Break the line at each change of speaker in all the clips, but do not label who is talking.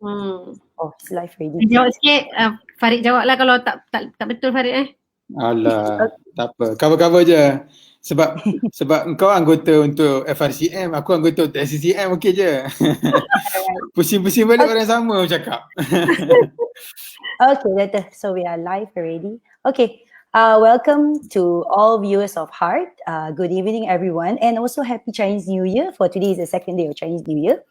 Oh, it's live ready.
Jawab sikit. Farid jawab lah kalau tak betul Farid
Alah, tak apa. Cover-cover je. Sebab engkau anggota untuk FRCM, aku anggota untuk SCCM, okey je. Pusing-pusing balik orang sama cakap.
Okay, Doctor. So we are live already. Okay. Welcome to all viewers of Heart. Good evening, everyone, and also happy Chinese New Year. For today is the second day of Chinese New Year.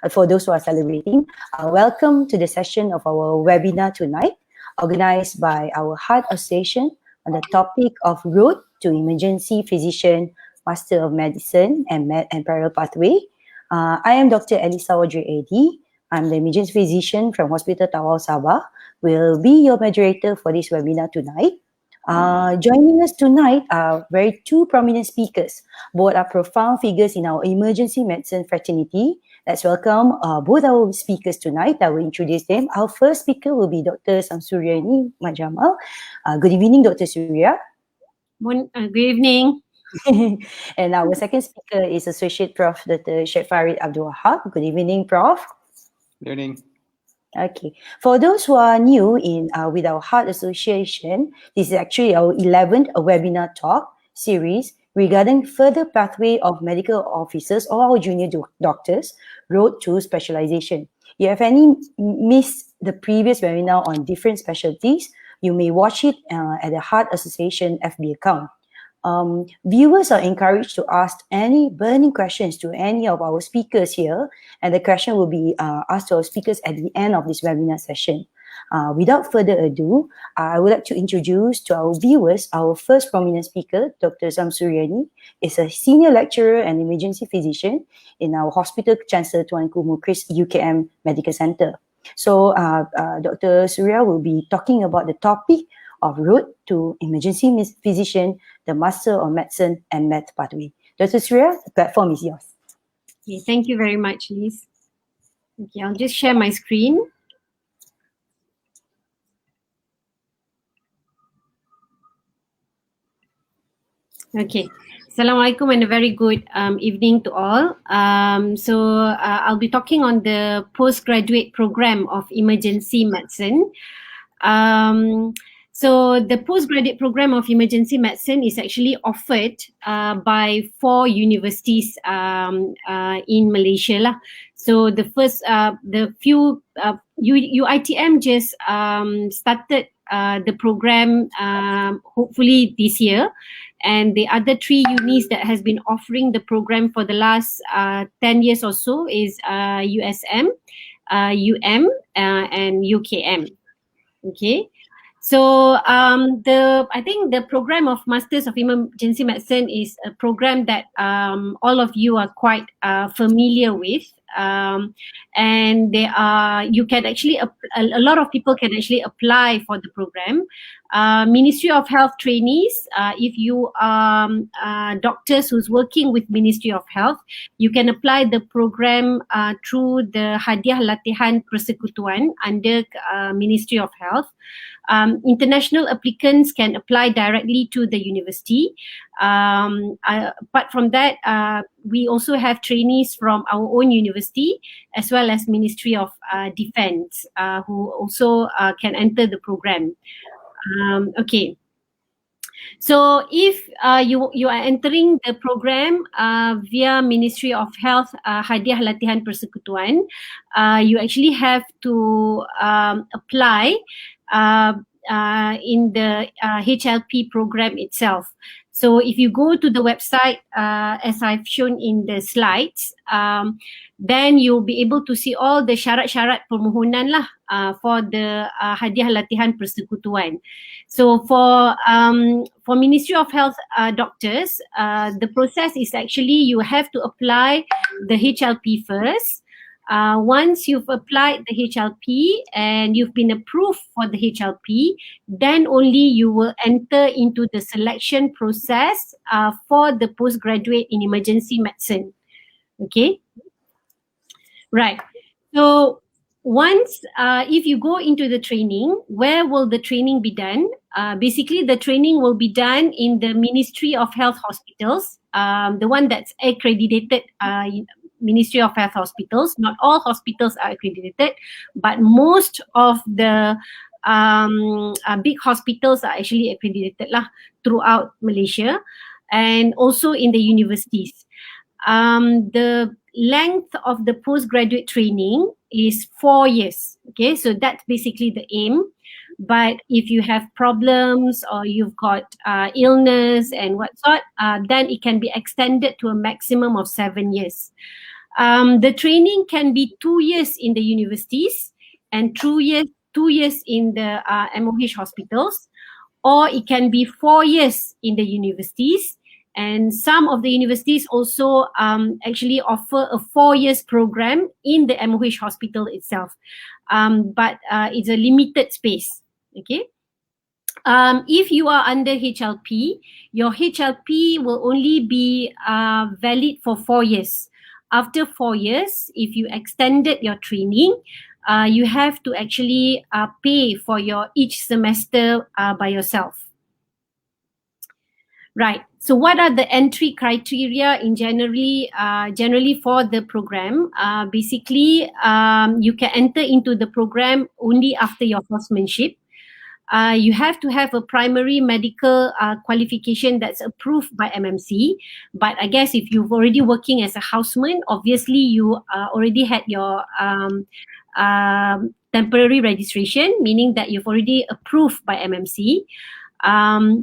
For those who are celebrating, welcome to the session of our webinar tonight, organized by our Heart Association on the topic of Road to Emergency Physician, Master of Medicine and Parallel Pathway. I am Dr. Elisa Audrey Eddy. I'm the emergency physician from Hospital Tawau Sabah. Will be your moderator for this webinar tonight. Joining us tonight are two prominent speakers. Both are profound figures in our emergency medicine fraternity. Let's welcome both our speakers tonight. I will introduce them. Our first speaker will be Dr. Samsuryani Majamal. Good evening, Dr. Surya.
Good evening.
And our second speaker is Associate Prof. Dr. Sheikh Farid Abdul Wahab. Good evening, Prof.
Good evening.
Okay. For those who are new in with our Heart Association, this is actually our 11th webinar talk series regarding further pathway of medical officers or our junior doctors road to specialization. If you have missed the previous webinar on different specialties, you may watch it at the Heart Association FB account. Viewers are encouraged to ask any burning questions to any of our speakers here, and the question will be asked to our speakers at the end of this webinar session. Without further ado, I would like to introduce to our viewers our first prominent speaker, Dr. Samsuryani, is a senior lecturer and emergency physician in our Hospital Chancellor Tuanku Mukhris UKM Medical Centre. So, Dr. Surya will be talking about the topic of Road to Emergency Physician, the Master of Medicine and Med Pathway. Dr. Surya, the platform is yours.
Okay, thank you very much, Liz. Okay, I'll just share my screen. Okay. Assalamualaikum and a very good evening to all. I'll be talking on the postgraduate program of emergency medicine. So the postgraduate program of emergency medicine is actually offered by 4 universities in Malaysia lah. So the first, UiTM just started the program hopefully this year, and the other 3 unis that has been offering the program for the last 10 years or so is USM, UM, and UKM. Okay. So I think the program of Masters of Emergency Medicine is a program that all of you are quite familiar with, and you can actually a lot of people can actually apply for the program. Ministry of Health trainees, if you are doctors who's working with Ministry of Health, you can apply the program through the Hadiah Latihan Persekutuan under Ministry of Health. International applicants can apply directly to the university. Apart from that, we also have trainees from our own university as well as Ministry of Defence who also can enter the program. Okay. So if you are entering the program via Ministry of Health Hadiah Latihan Persekutuan, you actually have to apply in the HLP program itself. So if you go to the website as I've shown in the slides, then you'll be able to see all the syarat-syarat permohonan lah for the Hadiah Latihan Persekutuan. So for Ministry of Health doctors, the process is actually you have to apply the HLP first. Once you've applied the HLP and you've been approved for the HLP, then only you will enter into the selection process for the postgraduate in emergency medicine. Okay? Right. So once, if you go into the training, where will the training be done? Basically, the training will be done in the Ministry of Health hospitals, the one that's accredited Ministry of Health hospitals. Not all hospitals are accredited, but most of the big hospitals are actually accredited lah throughout Malaysia, and also in the universities. The length of the postgraduate training is 4 years. Okay, so that's basically the aim. But if you have problems or you've got illness and what sort, then it can be extended to a maximum of 7 years. The training can be 2 years in the universities and 2 years in the MOH hospitals, or it can be 4 years in the universities. And some of the universities also actually offer a 4 years program in the MOH hospital itself. But it's a limited space. Okay. If you are under HLP, your HLP will only be valid for 4 years. After 4 years, if you extended your training, you have to actually pay for your each semester by yourself. Right. So what are the entry criteria in generally for the program? Basically, you can enter into the program only after your horsemanship. You have to have a primary medical qualification that's approved by MMC. But I guess if you've already working as a houseman, obviously you already had your temporary registration, meaning that you've already approved by MMC.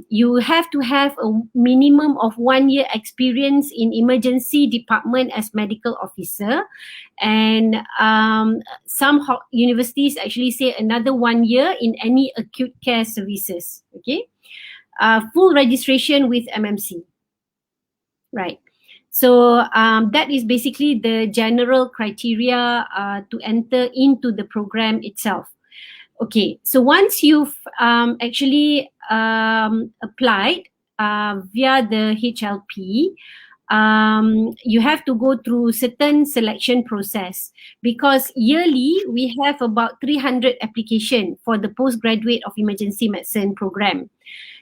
You have to have a minimum of 1 year experience in emergency department as medical officer, and some universities actually say another 1 year in any acute care services. Okay, full registration with MMC. Right. So that is basically the general criteria to enter into the program itself. Okay, so once you've actually applied via the HLP, you have to go through certain selection process, because yearly we have about 300 applications for the postgraduate of emergency medicine program.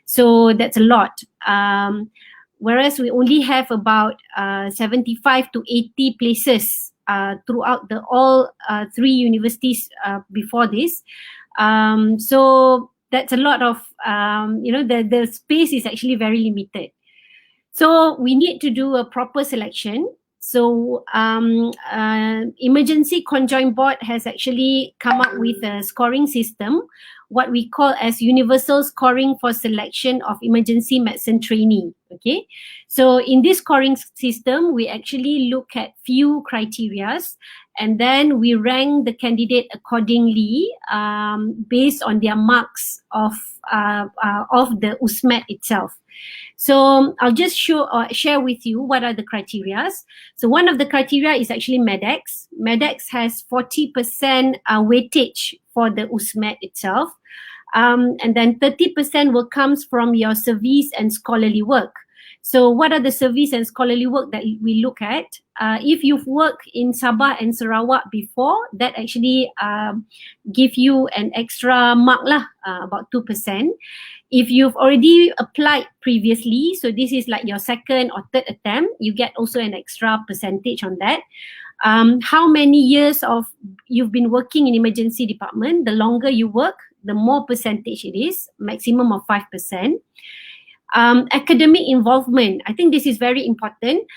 So that's a lot. Whereas we only have about 75 to 80 places throughout the all 3 universities before this. So that's a lot of, the space is actually very limited. So we need to do a proper selection. So Emergency Conjoint Board has actually come up with a scoring system, what we call as universal scoring for selection of emergency medicine trainee. Okay, so in this scoring system, we actually look at few criterias, and then we rank the candidate accordingly based on their marks of the USMED itself. So I'll just share with you what are the criteria. So one of the criteria is actually MEDEX. MEDEX has 40% weightage for the USMED itself. And then 30% will comes from your service and scholarly work. So what are the service and scholarly work that we look at? If you've worked in Sabah and Sarawak before, that actually give you an extra mark lah, about 2%. If you've already applied previously, so this is like your second or third attempt, you get also an extra percentage on that. How many years of you've been working in emergency department, the longer you work, the more percentage it is, maximum of 5%. Academic involvement, I think this is very important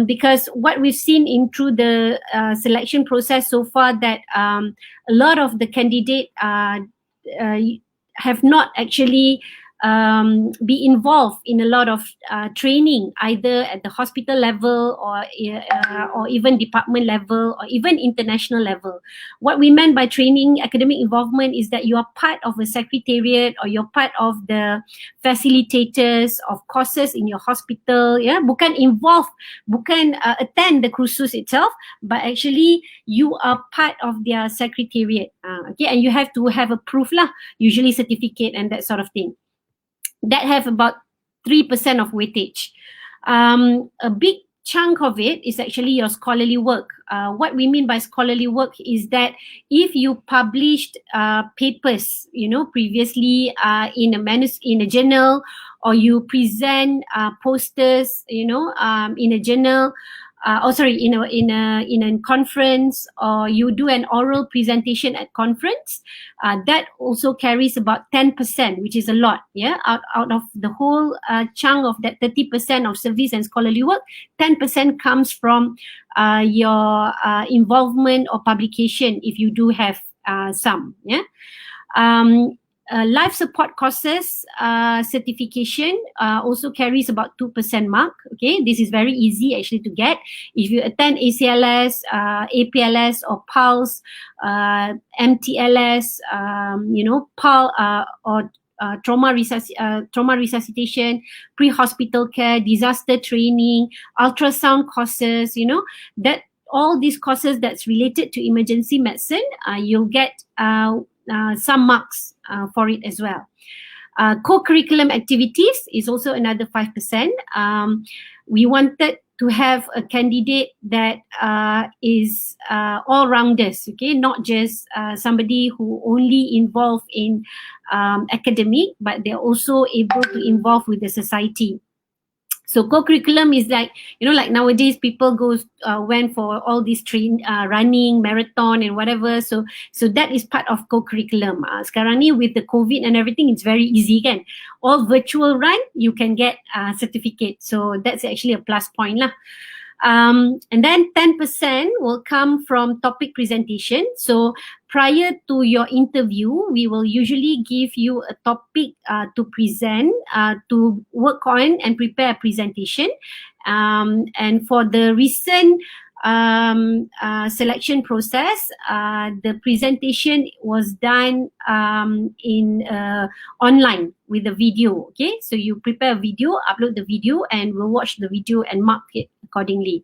because what we've seen through the selection process so far, that a lot of the candidates have not actually be involved in a lot of training, either at the hospital level or even department level or even international level. What we meant by training academic involvement is that you are part of a secretariat or you're part of the facilitators of courses in your hospital. Yeah, bukan involved, bukan attend the kursus itself, but actually you are part of their secretariat. Okay, and you have to have a proof lah, usually certificate and that sort of thing. That have about 3% of weightage. A big chunk of it is actually your scholarly work. What we mean by scholarly work is that if you published papers, previously in a journal, or you present posters, in a journal, in a conference, or you do an oral presentation at conference, that also carries about 10%, which is a lot. Yeah, out of the whole chunk of that 30% of service and scholarly work, 10% comes from your involvement or publication, if you do have some. Yeah. Life support courses certification also carries about 2% mark. Okay, this is very easy actually to get. If you attend ACLS, APLS, or PULSE, MTLS, PUL, or trauma resuscitation, pre-hospital care, disaster training, ultrasound courses, that all these courses that's related to emergency medicine, you'll get some marks for it as well. Co-curriculum activities is also another 5%. We wanted to have a candidate that is all-rounders, okay, not just somebody who only involved in academic, but they're also able to involve with the society. So co-curriculum is like, like nowadays people went for all these running, marathon and whatever. So that is part of co-curriculum. Sekarang ni with the COVID and everything, it's very easy kan. All virtual run, you can get a certificate. So that's actually a plus point lah. And then 10% will come from topic presentation. So prior to your interview, we will usually give you a topic to present, to work on and prepare a presentation. And for the recent selection process, the presentation was done in online with a video. Okay, so you prepare a video, upload the video, and we'll watch the video and mark it accordingly.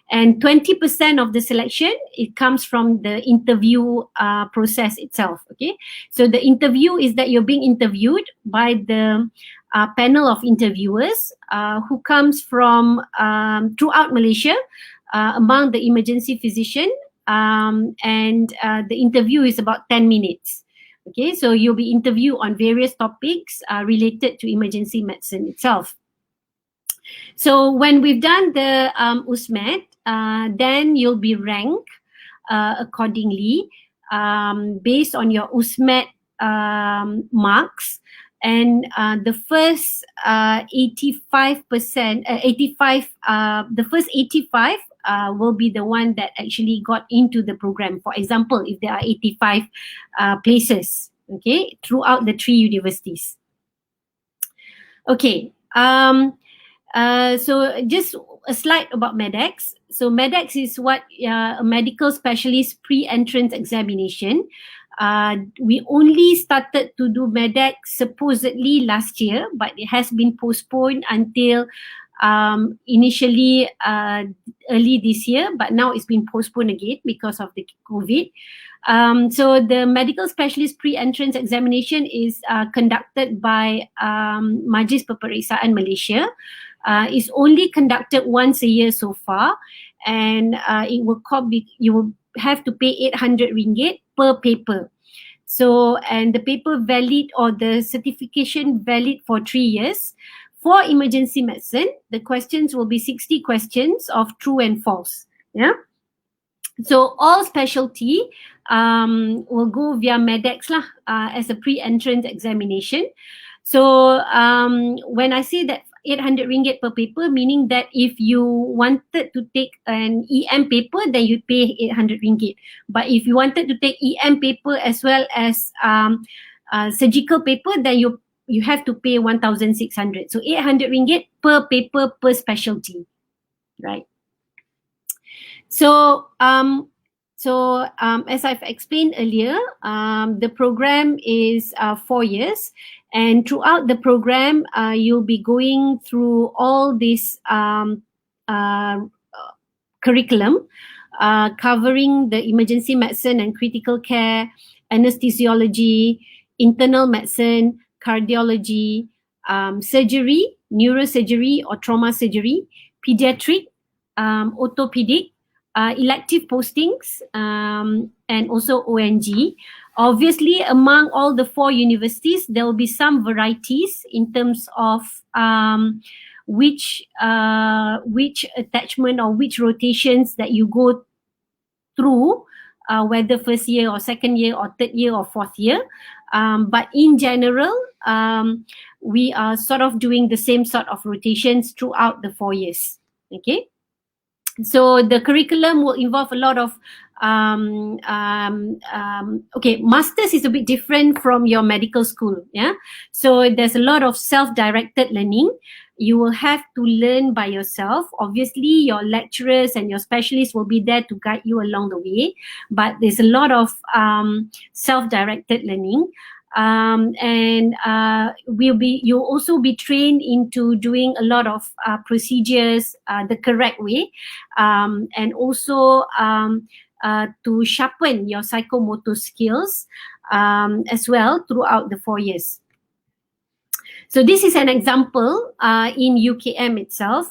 And 20% of the selection, it comes from the interview process itself. Okay, so the interview is that you're being interviewed by the panel of interviewers who comes from throughout Malaysia, among the emergency physician, and the interview is about 10 minutes. Okay, so you'll be interviewed on various topics related to emergency medicine itself. So when we've done the USMED, then you'll be ranked accordingly based on your USMED marks. And the first 85%, the first 85 will be the one that actually got into the program. For example, if there are 85 places, okay, throughout the 3 universities. Okay, so just a slide about MEDEX. So MEDEX is what a medical specialist pre-entrance examination. We only started to do MEDEX supposedly last year, but it has been postponed until initially early this year, but now it's been postponed again because of the COVID. So the medical specialist pre-entrance examination is conducted by Majlis Peperiksaan Malaysia. It's only conducted once a year so far, and it will you will have to pay 800 ringgit per paper. So, and the paper valid, or the certification valid for 3 years. For emergency medicine, the questions will be 60 questions of true and false. Yeah. So all specialty will go via MEDEX lah, as a pre-entrance examination. So when I say that 800 ringgit per paper, meaning that if you wanted to take an EM paper, then you pay 800 ringgit. But if you wanted to take EM paper as well as surgical paper, then you have to pay 1,600. So 800 ringgit per paper per specialty, right? So as I've explained earlier, the program is 4 years, and throughout the program, you'll be going through all this curriculum covering the emergency medicine and critical care, anesthesiology, internal medicine, cardiology, surgery, neurosurgery or trauma surgery, pediatric, orthopedic, elective postings, and also ONG. Obviously, among all the 4 universities, there will be some varieties in terms of which attachment or which rotations that you go through, whether first year or second year or third year or fourth year. But in general, we are sort of doing the same sort of rotations throughout the 4 years. Okay. So the curriculum will involve a lot of okay, masters is a bit different from your medical school. Yeah, so there's a lot of self-directed learning. You will have to learn by yourself. Obviously, your lecturers and your specialists will be there to guide you along the way, but there's a lot of self-directed learning. And you'll also be trained into doing a lot of procedures the correct way, and also to sharpen your psychomotor skills as well throughout the 4 years. So this is an example in UKM itself.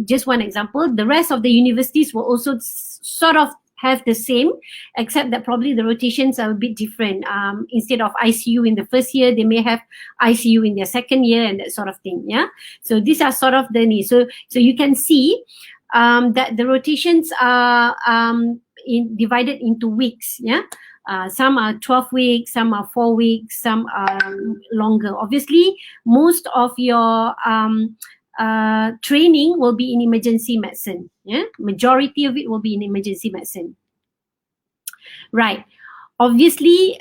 Just one example. The rest of the universities will also sort of have the same, except that probably the rotations are a bit different. Instead of ICU in the first year, they may have ICU in their second year and that sort of thing. Yeah. So these are sort of the needs. So you can see that the rotations are divided into weeks. Yeah. Some are 12 weeks, some are 4 weeks, some are longer. Obviously, most of your training will be in emergency medicine. Yeah, majority of it will be in emergency medicine. Right. Obviously,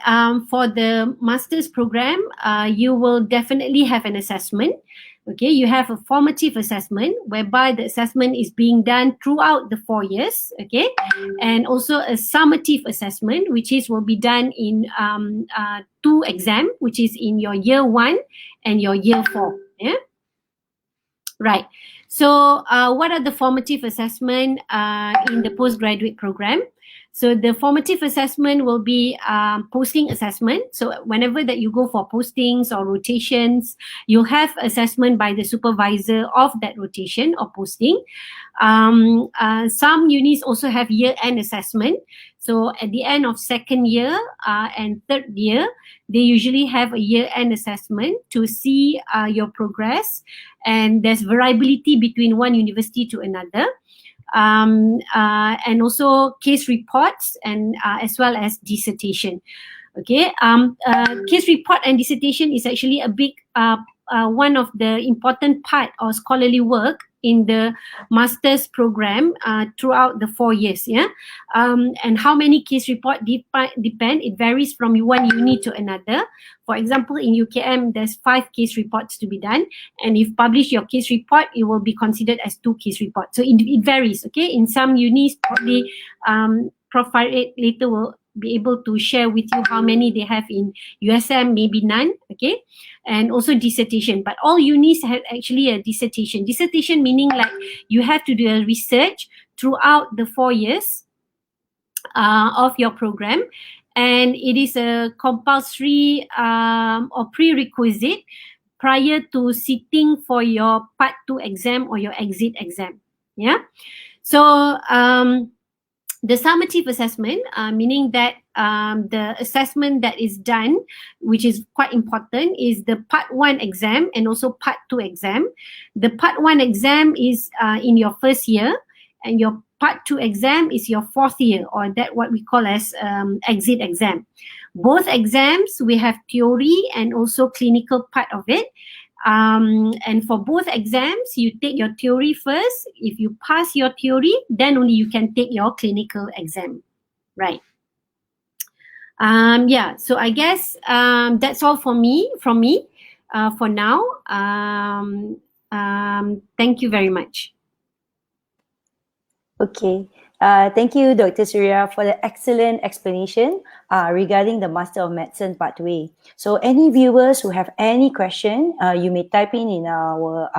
for the master's program, you will definitely have an assessment. Okay, you have a formative assessment whereby the assessment is being done throughout the 4 years. Okay, and also a summative assessment, which will be done in 2 exams, which is in your year 1 and your year 4. Yeah. Right. So what are the formative assessment in the postgraduate program? So the formative assessment will be posting assessment. So whenever that you go for postings or rotations, you'll have assessment by the supervisor of that rotation or posting. Some unis also have year-end assessment. So at the end of second year and third year, they usually have a year-end assessment to see your progress, and there's variability between one university to another. And also case reports and as well as dissertation. Okay, case report and dissertation is actually a big one of the important part of scholarly work in the master's program throughout the 4 years. Yeah, and how many case report depend. It varies from one uni to another. For example, in UKM, there's 5 case reports to be done, and if publish your case report, it will be considered as 2 case reports. So it varies. Okay, in some unis, probably Prof. Farid later will be able to share with you how many they have in USM, maybe none. Okay, and also dissertation, but all unis have actually a dissertation. Dissertation meaning like you have to do a research throughout the 4 years of your program, and it is a compulsory or prerequisite prior to sitting for your part 2 exam or your exit exam. Yeah, so the summative assessment, meaning that the assessment that is done, which is quite important, is the part 1 exam and also part 2 exam. The part 1 exam is in your first year, and your part 2 exam is your 4th year, or that what we call as exit exam. Both exams, we have theory and also clinical part of it. And for both exams, you take your theory first. If you pass your theory, then only you can take your clinical exam, right? Yeah, so I guess that's all from me for now. Thank you very much.
Okay. Thank you, Dr. Surya, for the excellent explanation regarding the Master of Medicine pathway. So any viewers who have any question, you may type in our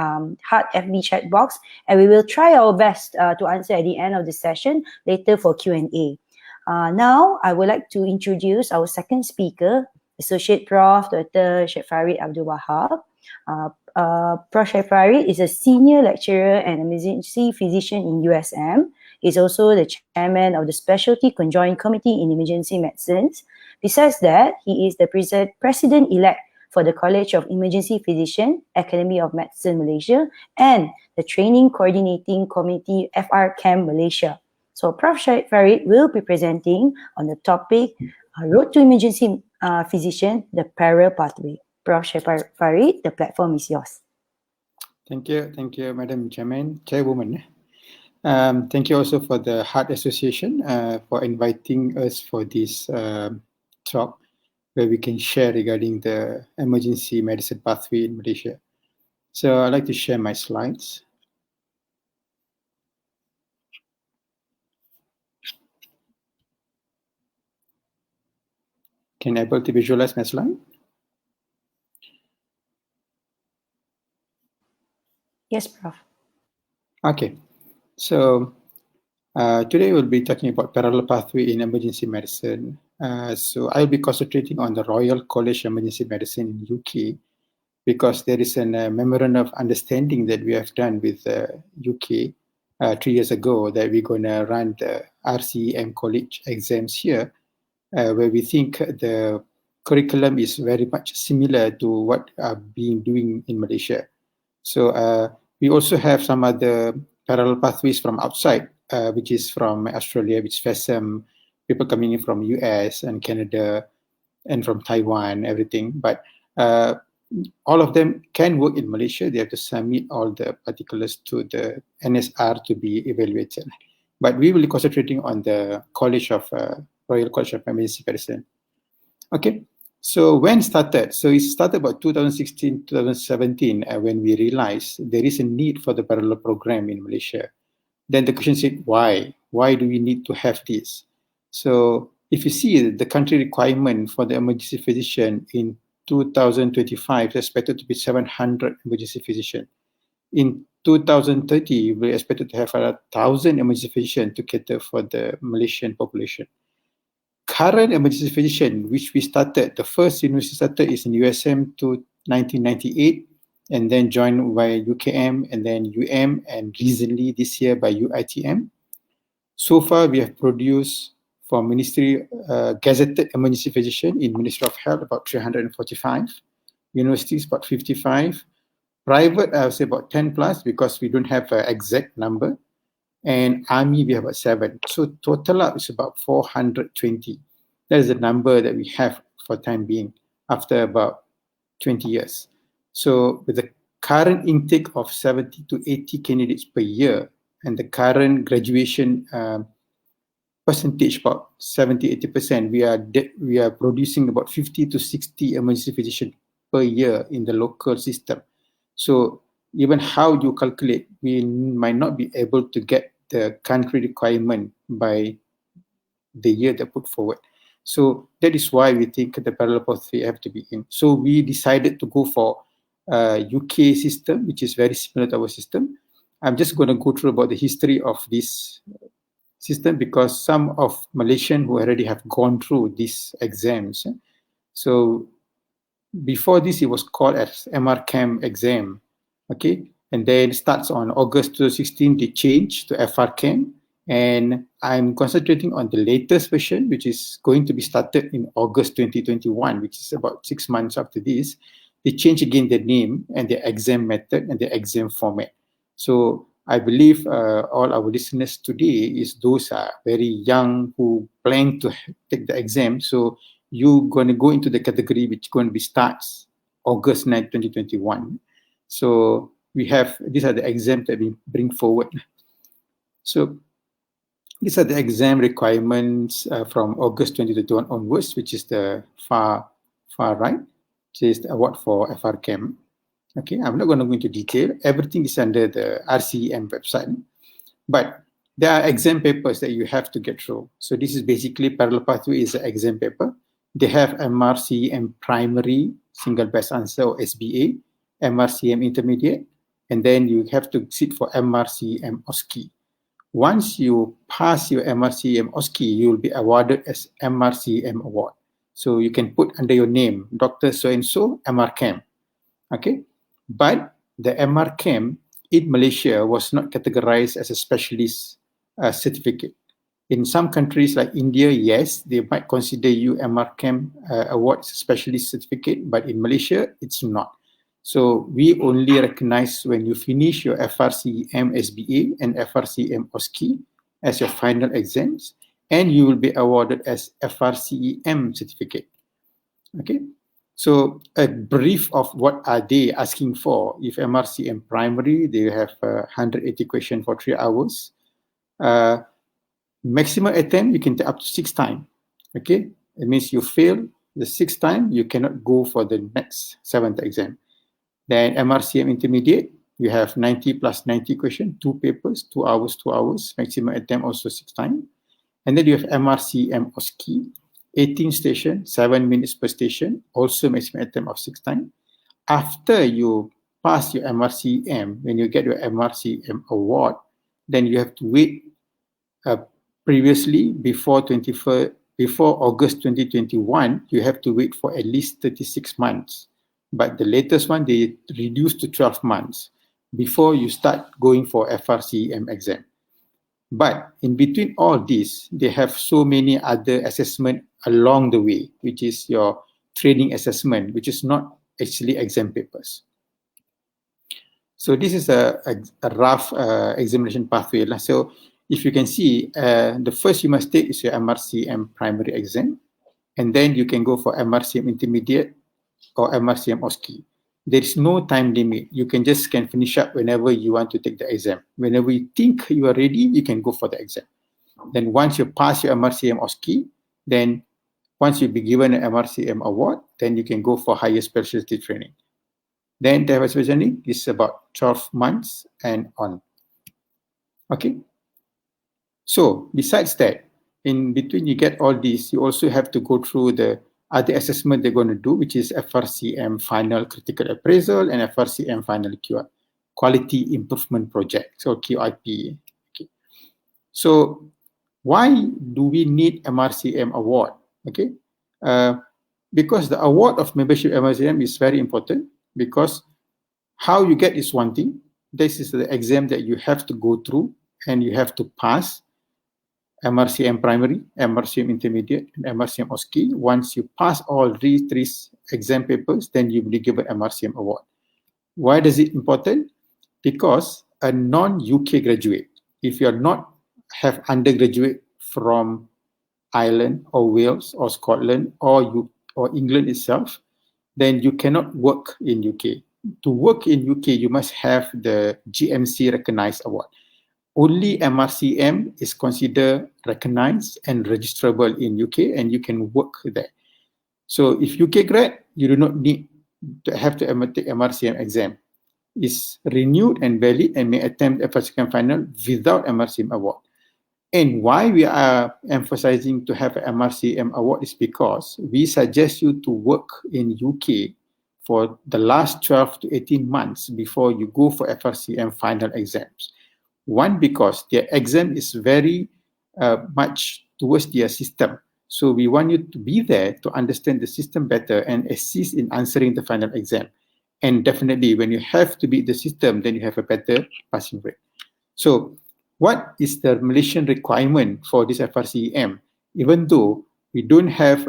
Heart FB chat box, and we will try our best to answer at the end of the session later for Q&A. Now, I would like to introduce our second speaker, Associate Prof. Dr. Sheikh Farid Abdul Wahab. Prof. Sheikh Farid is a senior lecturer and emergency physician in USM. He's also the chairman of the Specialty Conjoint Committee in Emergency Medicines. Besides that, he is the president-elect for the College of Emergency Physician, Academy of Medicine Malaysia, and the Training Coordinating Committee FR Camp Malaysia. So Prof. Farid will be presenting on the topic Road to Emergency Physician, the Parallel Pathway. Prof. Farid, the platform is yours.
Thank you, Madam Chairwoman. Thank you also for the Heart Association for inviting us for this talk where we can share regarding the emergency medicine pathway in Malaysia. So I'd like to share my slides. Can I able to visualize my slide?
Yes, Prof.
Okay, so today we'll be talking about parallel pathway in emergency medicine. So I'll be concentrating on the Royal College of Emergency Medicine in UK because there is a memorandum of understanding that we have done with the UK 3 years ago that we're going to run the RCEM college exams here, where we think the curriculum is very much similar to what are being doing in Malaysia. So we also have some other parallel pathways from outside, which is from Australia, which FESM, people coming in from US and Canada and from Taiwan, everything. But all of them can work in Malaysia. They have to submit all the particulars to the NSR to be evaluated. But we will be concentrating on the College of Royal College of Emergency Medicine. Okay, so when started? So it started about 2016, 2017 when we realized there is a need for the parallel program in Malaysia. Then the question said, why? Why do we need to have this? So if you see the country requirement for the emergency physician in 2025 is expected to be 700 emergency physicians. In 2030, we're expected to have 1,000 emergency physicians to cater for the Malaysian population. Current emergency physician, which we started, the first university started is in USM to 1998, and then joined by UKM, and then and recently this year by UITM. So far, we have produced for Ministry gazetted emergency physician in Ministry of Health about 345, universities about 55, private I would say about 10 plus because we don't have an exact number, and army we have about 7. So total up is about 420. That is the number that we have for time being after about 20 years. So with the current intake of 70 to 80 candidates per year and the current graduation percentage about 70-80%, we are producing about 50 to 60 emergency physicians per year in the local system. So even how you calculate, we might not be able to get the country requirement by the year they put forward. So that is why we think the parallel pathway have to be in. So we decided to go for UK system, which is very similar to our system. I'm just going to go through about the history of this system because some of Malaysians who already have gone through these exams. So before this, it was called as MRCAM exam, okay? And then it starts on August 2016, they changed to FRCAM. And I'm concentrating on the latest version, which is going to be started in August 2021, which is about 6 months after this. They change again the name and the exam method and the exam format. So I believe all our listeners today is those are very young who plan to take the exam. So you're going to go into the category which is going to be starts August 9, 2021. So we have, these are the exams that we bring forward. So these are the exam requirements from August 2021 onwards, which is the far right, which is the award for FRCAM. Okay, I'm not going to go into detail. Everything is under the RCEM website. But there are exam papers that you have to get through. So this is basically parallel pathway is an exam paper. They have MRCEM primary, single best answer or SBA, MRCEM intermediate, and then you have to sit for MRCEM OSCE. Once you pass your MRCEM OSCE, you will be awarded as MRCEM award. So you can put under your name, Dr. So-and-so, MRCAM. Okay, but the MRCAM in Malaysia was not categorized as a specialist certificate. In some countries like India, yes, they might consider you MRChem award as a specialist certificate, but in Malaysia, it's not. So we only recognize when you finish your FRCEM SBA and FRCEM OSCE as your final exams, and you will be awarded as FRCEM certificate. Okay, so a brief of what are they asking for. If MRCM primary, they have 180 questions for 3 hours. Maximum attempt, you can take up to 6 times. Okay, it means you fail the 6th time, you cannot go for the next 7th exam. Then MRCM intermediate, you have 90 plus 90 questions, 2 papers, 2 hours, 2 hours, maximum attempt also 6 times. And then you have MRCM OSCE, 18 station, 7 minutes per station, also maximum attempt of 6 times. After you pass your MRCM, when you get your MRCM award, then you have to wait previously before August 2021, you have to wait for at least 36 months. But the latest one, they reduced to 12 months before you start going for FRCEM exam. But in between all this, they have so many other assessment along the way, which is your training assessment, which is not actually exam papers. So this is a rough examination pathway. So if you can see, the first you must take is your MRCM primary exam, and then you can go for MRCM intermediate or MRCM OSCE. There is no time limit. You can finish up whenever you want to take the exam. Whenever you think you are ready, you can go for the exam. Then once you pass your MRCM OSCE, then once you be given an MRCM award, then you can go for higher specialty training. Then the specialty is about 12 months and on. Okay. So besides that, in between you get all this, you also have to go through the other assessment they're going to do, which is FRCM Final Critical Appraisal and FRCM Final Quality Improvement Project, so QIP. Okay. So why do we need MRCM award? Okay, because the award of membership MRCM is very important, because how you get is one thing. This is the exam that you have to go through and you have to pass. MRCM primary, MRCM intermediate, and MRCM OSCE. Once you pass all three exam papers, then you will be given MRCM award. Why is it important? Because a non-UK graduate, if you are not have undergraduate from Ireland or Wales or Scotland or England itself, then you cannot work in UK. To work in UK, you must have the GMC recognized award. Only MRCM is considered recognized and registrable in UK, and you can work there. So if UK grad, you do not need to have to take MRCM exam. It's renewed and valid and may attempt FRCM final without MRCM award. And why we are emphasizing to have an MRCM award is because we suggest you to work in UK for the last 12 to 18 months before you go for FRCM final exams. One, because their exam is very much towards their system. So we want you to be there to understand the system better and assist in answering the final exam. And definitely when you have to beat the system, then you have a better passing rate. So what is the Malaysian requirement for this FRCEM? Even though we don't have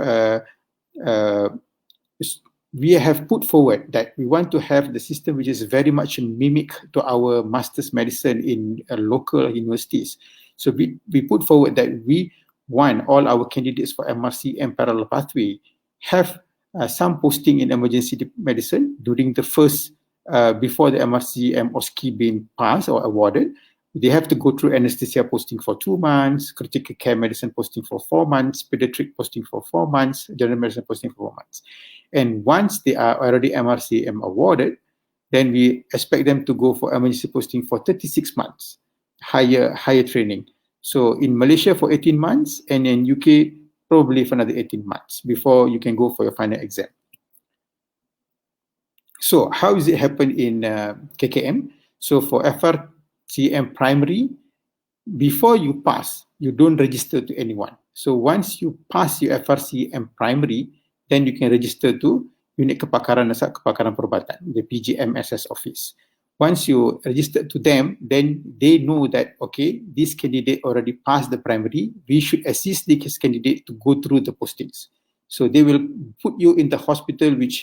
we have put forward that we want to have the system which is very much mimic to our master's medicine in local universities. So we put forward that we want all our candidates for MRCM parallel pathway have some posting in emergency medicine during the first, before the MRCM OSCE being passed or awarded. They have to go through anesthesia posting for 2 months, critical care medicine posting for 4 months, pediatric posting for 4 months, general medicine posting for 4 months. And once they are already MRCM awarded, then we expect them to go for emergency posting for 36 months, higher training. So in Malaysia for 18 months, and in UK probably for another 18 months before you can go for your final exam. So how does it happen in KKM? So for FRCM primary, before you pass, you don't register to anyone. So once you pass your FRCM primary, then you can register to Unit Kepakaran Nasab Kepakaran Perubatan, the PGMSS office. once you register to them, then they know that, okay, this candidate already passed the primary. We should assist this candidate to go through the postings. So they will put you in the hospital, which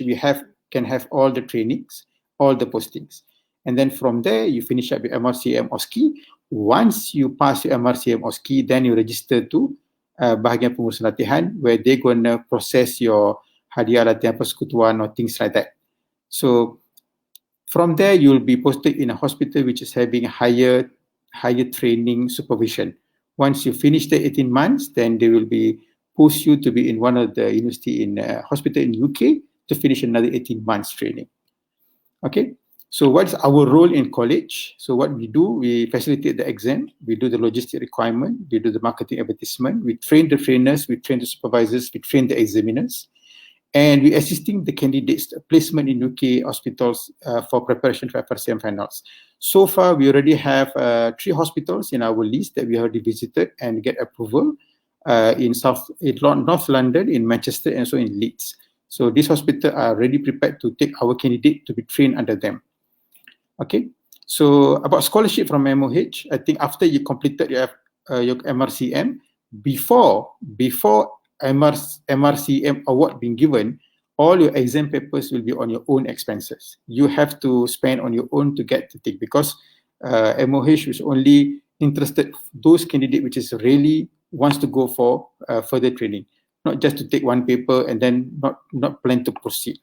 can have all the trainings, all the postings. And then from there, you finish up your MRCM OSCE. Once you pass your MRCM OSCE, then you register to bahagian pengurusan latihan, where they're going to process your hadiah latihan persekutuan or things like that. So from there, you'll be posted in a hospital which is having higher training supervision. Once you finish the 18 months, then they will be post you to be in one of the university in hospital in UK to finish another 18 months training. Okay, so what's our role in college? So what we do, we facilitate the exam, we do the logistic requirement, we do the marketing advertisement, we train the trainers, we train the supervisors, we train the examiners, and we're assisting the candidates placement in UK hospitals for preparation for FRCM finals. So far, we already have 3 hospitals in our list that we already visited and get approval in North London, in Manchester, and also in Leeds. So these hospitals are already prepared to take our candidate to be trained under them. Okay, so about scholarship from MOH, I think after you completed your MRCM, before MRCM award being given, all your exam papers will be on your own expenses. You have to spend on your own to get the thing, because MOH is only interested those candidates which is really wants to go for further training, not just to take one paper and then not plan to proceed.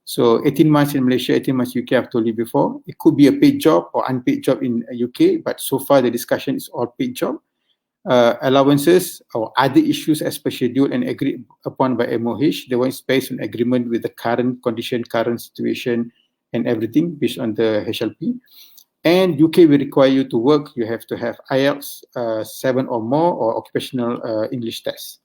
So 18 months in Malaysia, 18 months UK, I've told you before. It could be a paid job or unpaid job in UK, but so far the discussion is all paid job. Allowances or other issues as per schedule and agreed upon by MOH, the one is based on agreement with the current condition, current situation, and everything based on the HLP. And UK will require you to work. You have to have IELTS 7 or more or occupational English test.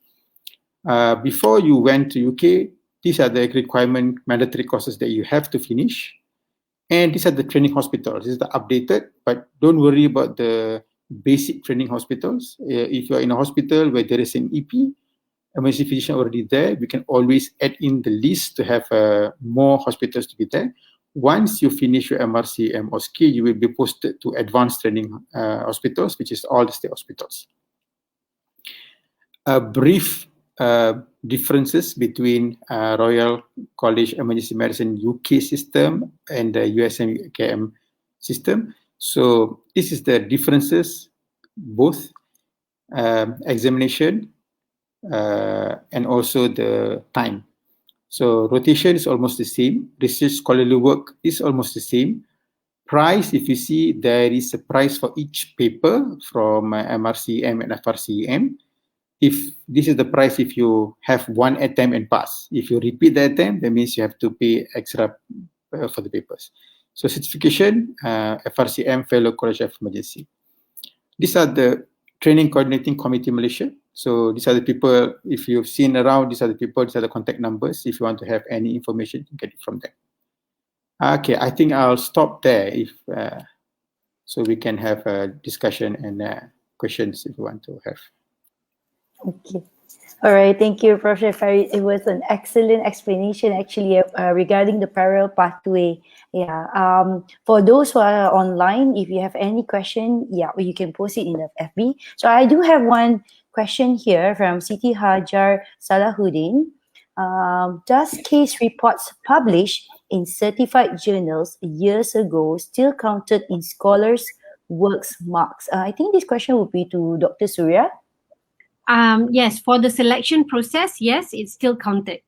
Before you went to UK, these are the requirement mandatory courses that you have to finish. And these are the training hospitals. This is the updated, but don't worry about the basic training hospitals. If you're in a hospital where there is an EP, emergency physician already there, we can always add in the list to have more hospitals to be there. Once you finish your MRCM or skill, you will be posted to advanced training hospitals, which is all the state hospitals. A brief differences between Royal College Emergency Medicine UK system and the USM UKM system. So this is the differences, both examination and also the time. So rotation is almost the same. Research scholarly work is almost the same. Price, if you see, there is a price for each paper from MRCM and FRCM. If this is the price if you have one attempt and pass. If you repeat the attempt, that means you have to pay extra for the papers. So certification, FRCM, Fellow College of Emergency. These are the Training Coordinating Committee Malaysia. So these are the people, if you've seen around, these are the people, these are the contact numbers. If you want to have any information, you can get it from them. Okay, I think I'll stop there if so we can have a discussion and questions if you want to have.
Okay. All right. Thank you, Prof. Farid. It was an excellent explanation actually regarding the parallel pathway. Yeah. For those who are online, if you have any question, yeah, you can post it in the FB. So I do have one question here from Siti Hajar Salahuddin. Does case reports published in certified journals years ago still counted in scholars' works marks? I think this question would be to Dr. Surya.
Yes, for the selection process, yes, it's still counted.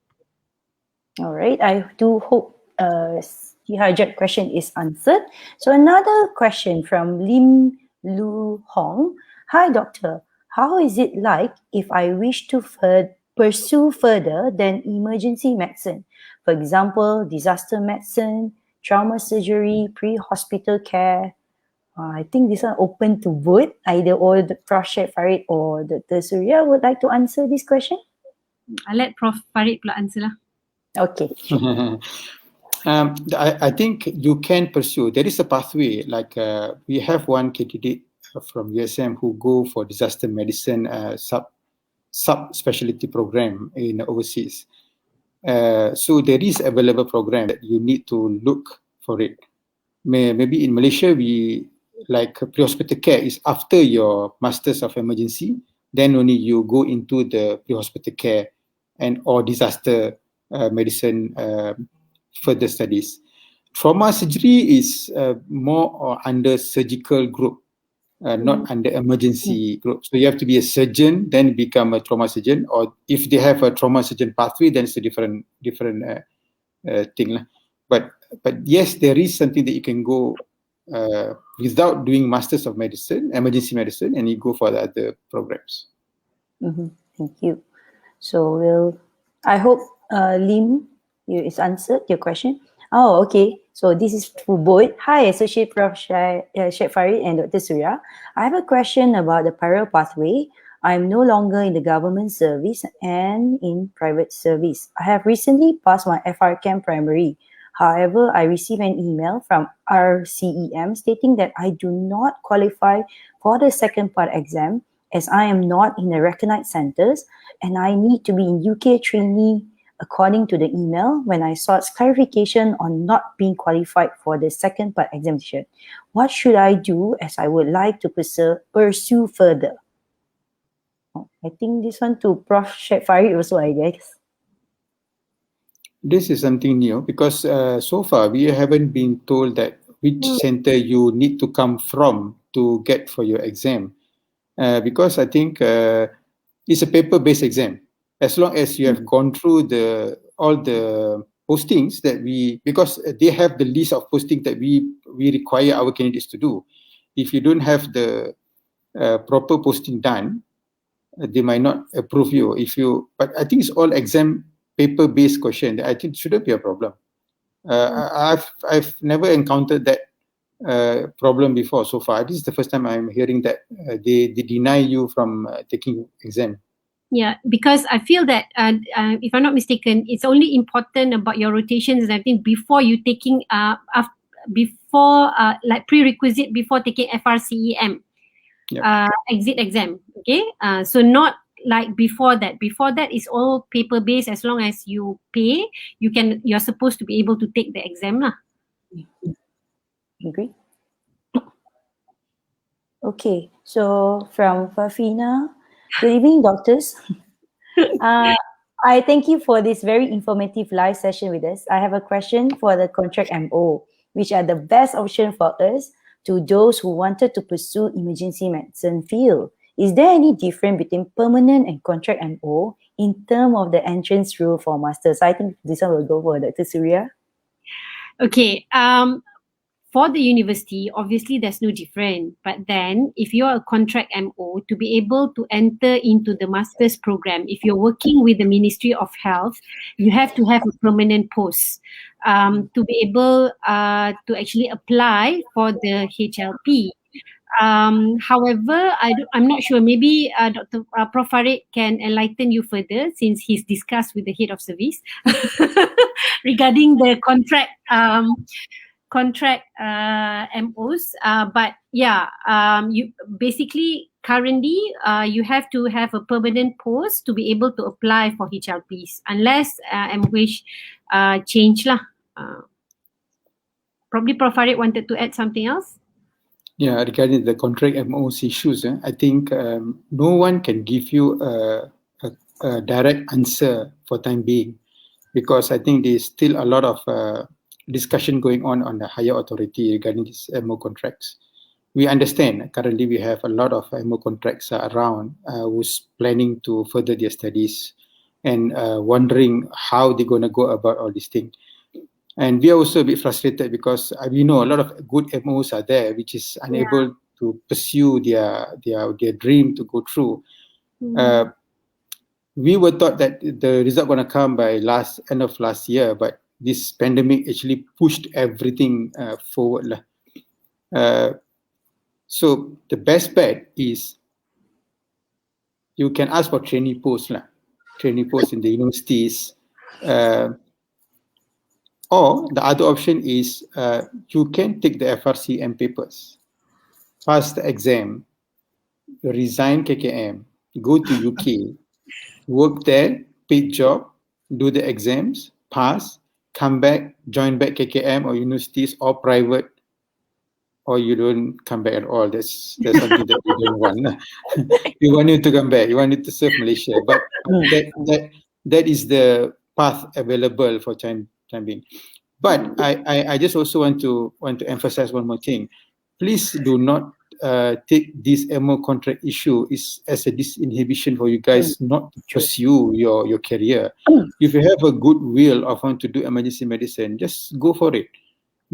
All right. I do hope Hajat question is answered. So another question from Lim Lu Hong. Hi, doctor. How is it like if I wish to pursue further than emergency medicine? For example, disaster medicine, trauma surgery, pre-hospital care. I think this one open to vote. Either or the Prof. Farid or Dr. Surya would like to answer this question.
I'll let Prof. Farid pula answer lah.
Okay.
I think you can pursue. There is a pathway. Like we have one candidate from USM who go for disaster medicine sub-specialty program in overseas. So there is available program that you need to look for it. maybe in Malaysia, we like pre-hospital care is after your Masters of Emergency, then only you go into the pre-hospital care and or disaster medicine further studies. Trauma surgery is more under surgical group, not under emergency group. So you have to be a surgeon, then become a trauma surgeon, or if they have a trauma surgeon pathway, then it's a different thing. But yes, there is something that you can go without doing Masters of Medicine, emergency medicine, and you go for the other programs.
Thank you. So I hope Lim, is answered your question. Oh, okay. So this is for both. Hi, Associate Prof. Sheikh Farid and Dr. Surya. I have a question about the parallel pathway. I'm no longer in the government service and in private service. I have recently passed my FR Chem primary. However, I received an email from RCEM stating that I do not qualify for the second part exam as I am not in the recognized centers and I need to be in UK trainee according to the email when I sought clarification on not being qualified for the second part examination. What should I do as I would like to pursue further? I think this one to Prof. Sheikh Farid also, I guess.
This is something new because so far we haven't been told that which center you need to come from to get for your exam. Because I think it's a paper-based exam. As long as you have gone through all the postings that because they have the list of postings that we require our candidates to do. If you don't have the proper posting done, they might not approve you. But I think it's all exam paper-based question. I think it shouldn't be a problem. I've never encountered that problem before so far. This is the first time I'm hearing that they deny you from taking exam.
Yeah, because I feel that if I'm not mistaken, it's only important about your rotations and everything before you taking before like prerequisite before taking FRCEM exit exam. Okay, so not like before that. Before that is all paper based. As long as you pay, you're supposed to be able to take the exam lah.
Agree. Okay, so from Fafina, good evening, doctors. I thank you for this very informative live session with us. I have a question for the contract MO. Which are the best option for us to those who wanted to pursue emergency medicine field? Is there any difference between permanent and contract MO in terms of the entrance rule for masters? I think this one will go for Dr. Surya.
Okay. For the university, obviously there's no difference. But then if you're a contract MO, to be able to enter into the master's program, if you're working with the Ministry of Health, you have to have a permanent post to be able to actually apply for the HLP. However, I'm not sure. Maybe Dr. Prof. Farid can enlighten you further since he's discussed with the head of service regarding the contract MOs, but yeah, you basically currently you have to have a permanent post to be able to apply for HLPs unless MOH change lah. Probably Prof. Farid wanted to add something else.
Yeah, regarding the contract MOs issues, I think no one can give you a direct answer for time being, because I think there's still a lot of discussion going on the higher authority regarding these MO contracts. We understand currently we have a lot of MO contracts around who's planning to further their studies and wondering how they're going to go about all these things. And we are also a bit frustrated because we know a lot of good MOs are there which is unable to pursue their dream to go through. We were thought that the result going to come by end of last year, but this pandemic actually pushed everything forward. So the best bet is you can ask for trainee posts in the universities, or the other option is you can take the FRCM papers, pass the exam, resign KKM, go to UK, work there, paid job, do the exams, pass, come back, join back KKM or universities or private or you don't come back at all. That's something that we don't want. We want you to come back. We want you to serve Malaysia. But that is the path available for time being. But I just also want to emphasize one more thing. Please do not take this MO contract issue as a disinhibition for you guys not to pursue your career. If you have a good will of want to do emergency medicine, just go for it.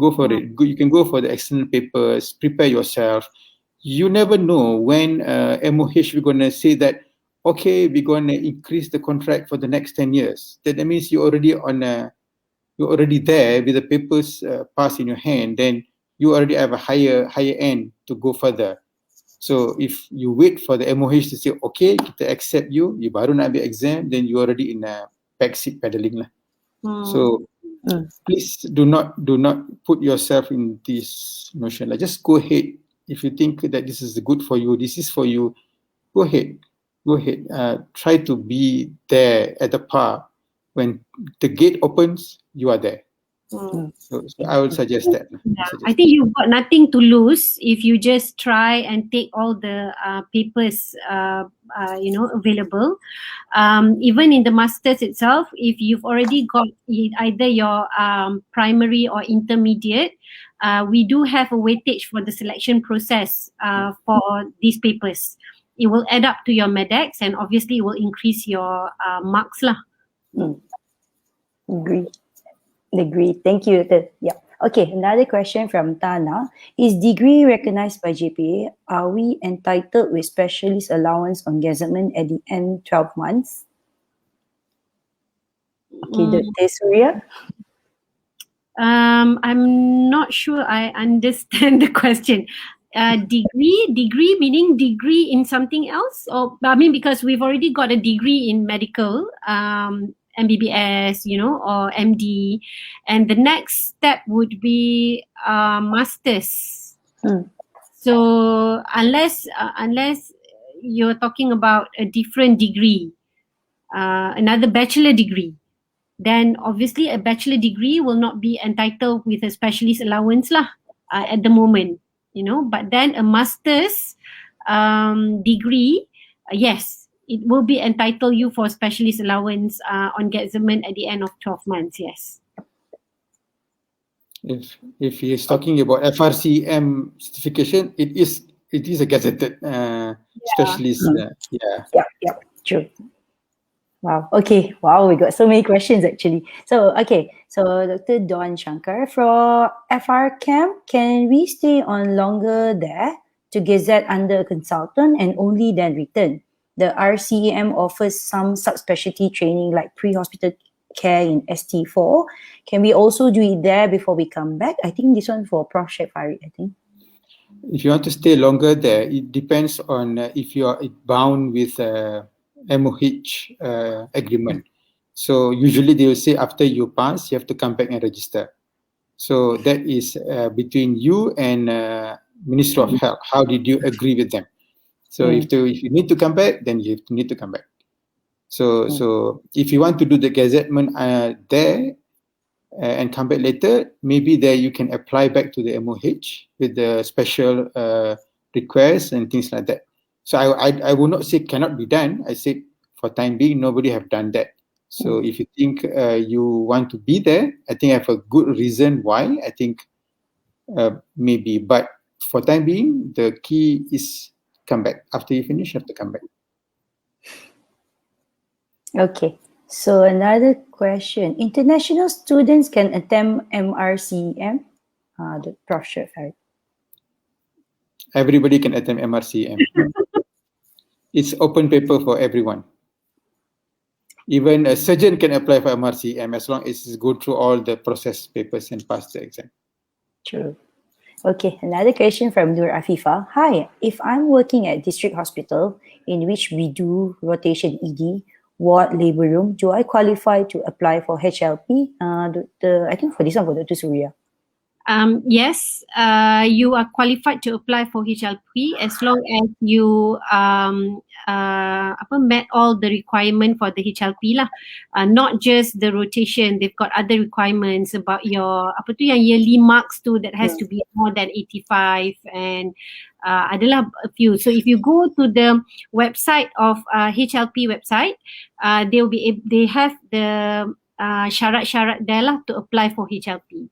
Go for it. You can go for the external papers, prepare yourself. You never know when MOH we're going to say that, okay, we're going to increase the contract for the next 10 years. That means you're already there with the papers passed in your hand, then you already have a higher end to go further. So if you wait for the MOH to say, okay, kita accept you baru nak ambil exam, then you already in a backseat pedaling lah. So please do not put yourself in this notion. Like, just go ahead. If you think that this is good for you, this is for you, go ahead. Try to be there at the par. When the gate opens, you are there. So I would suggest that.
I think you've got nothing to lose if you just try and take all the papers available. Even in the masters itself, if you've already got either your primary or intermediate, we do have a weightage for the selection process for these papers. It will add up to your MEDEX, and obviously it will increase your marks lah.
Agree. Thank you. Yeah. Okay, another question from Tana. Is degree recognized by JPA? Are we entitled with specialist allowance on gazettement at the end 12 months? Okay, Dr. Surya?
I'm not sure I understand the question. Degree meaning degree in something else? Or I mean, because we've already got a degree in medical, MBBS, or MD, and the next step would be masters. So unless you're talking about a different degree, another bachelor degree, then obviously a bachelor degree will not be entitled with a specialist allowance lah at the moment, But then a master's degree, yes, it will be entitled you for specialist allowance on gazettement at the end of 12 months, yes.
If he is talking about FRCM certification, it is a gazetted specialist.
Yeah, true. Wow. Okay. Wow, we got so many questions actually. So Dr. Don Shankar, for FRCAM, can we stay on longer there to gazette under a consultant and only then return? The RCEM offers some subspecialty training like pre-hospital care in ST4. Can we also do it there before we come back? I think this one for Prof. Sheikh Farid, I think.
If you want to stay longer there, it depends on if you are bound with MOH agreement. So usually they will say after you pass, you have to come back and register. So that is between you and Ministry of Health. How did you agree with them? So if you need to come back, then you need to come back. So if you want to do the gazettement there and come back later, maybe there you can apply back to the MOH with the special requests and things like that. So I will not say cannot be done. I said for time being, nobody have done that. So if you think you want to be there, I think I have a good reason why. I think maybe, but for time being, the key is come back. After you finish, you have to come back.
Okay. So another question. International students can attempt MRCM? The Prof. Sheikh Farid.
Everybody can attempt MRCM. It's open paper for everyone. Even a surgeon can apply for MRCM as long as it's go through all the process papers and pass the exam.
True. Okay, another question from Nur Afifa. Hi, if I'm working at district hospital in which we do rotation ED, ward, labor room, do I qualify to apply for HLP? I think for this one for Dr. Surya.
Yes, you are qualified to apply for HLP as long as you met all the requirement for the HLP lah. Not just the rotation, they've got other requirements about your yang yearly marks too that has to be more than 85 and adalah a few. So if you go to the website of HLP website, they have the syarat-syarat there lah to apply for HLP.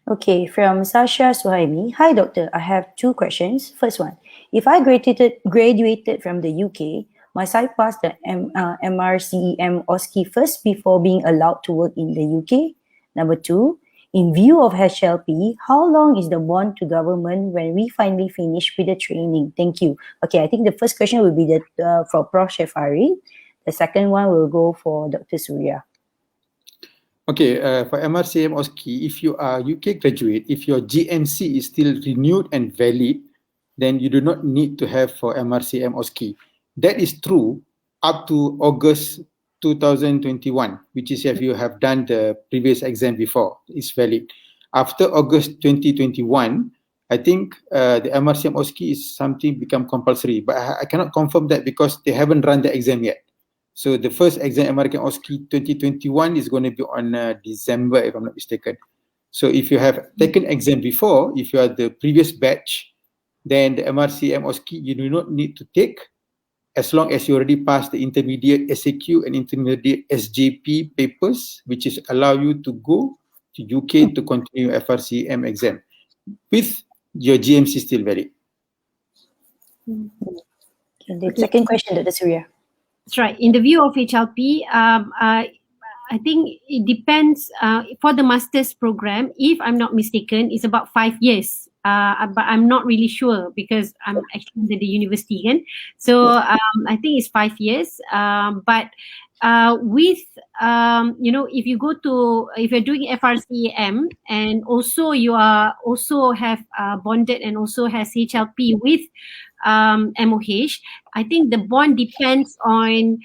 Okay, from Sasha Suhaimi. Hi, doctor. I have two questions. First one, if I graduated from the UK, must I pass the MRCEM OSCE first before being allowed to work in the UK? Number two, in view of HLP, how long is the bond to government when we finally finish with the training? Thank you. Okay, I think the first question will be for Prof. Shefari. The second one will go for Dr. Surya.
Okay, for MRCM OSCE, if you are UK graduate, if your GMC is still renewed and valid, then you do not need to have for MRCM OSCE. That is true up to August 2021, which is if you have done the previous exam before, it's valid. After August 2021, I think the MRCM OSCE is something become compulsory, but I cannot confirm that because they haven't run the exam yet. So the first exam American OSCE 2021 is going to be on December, if I'm not mistaken. So if you have taken exam before, if you are the previous batch, then the MRCM OSCE you do not need to take as long as you already passed the intermediate SAQ and intermediate SJP papers, which is allow you to go to UK to continue FRCM exam with your GMC still valid.
Okay, the second question, Dr. Surya.
That's right. In the view of HLP, I think it depends. For the master's program, if I'm not mistaken, it's about 5 years. But I'm not really sure because I'm actually at the university again. So I think it's 5 years. But with if you go to if you're doing FRCEM and also you are also have bonded and also has HLP with MOH, I think the bond depends on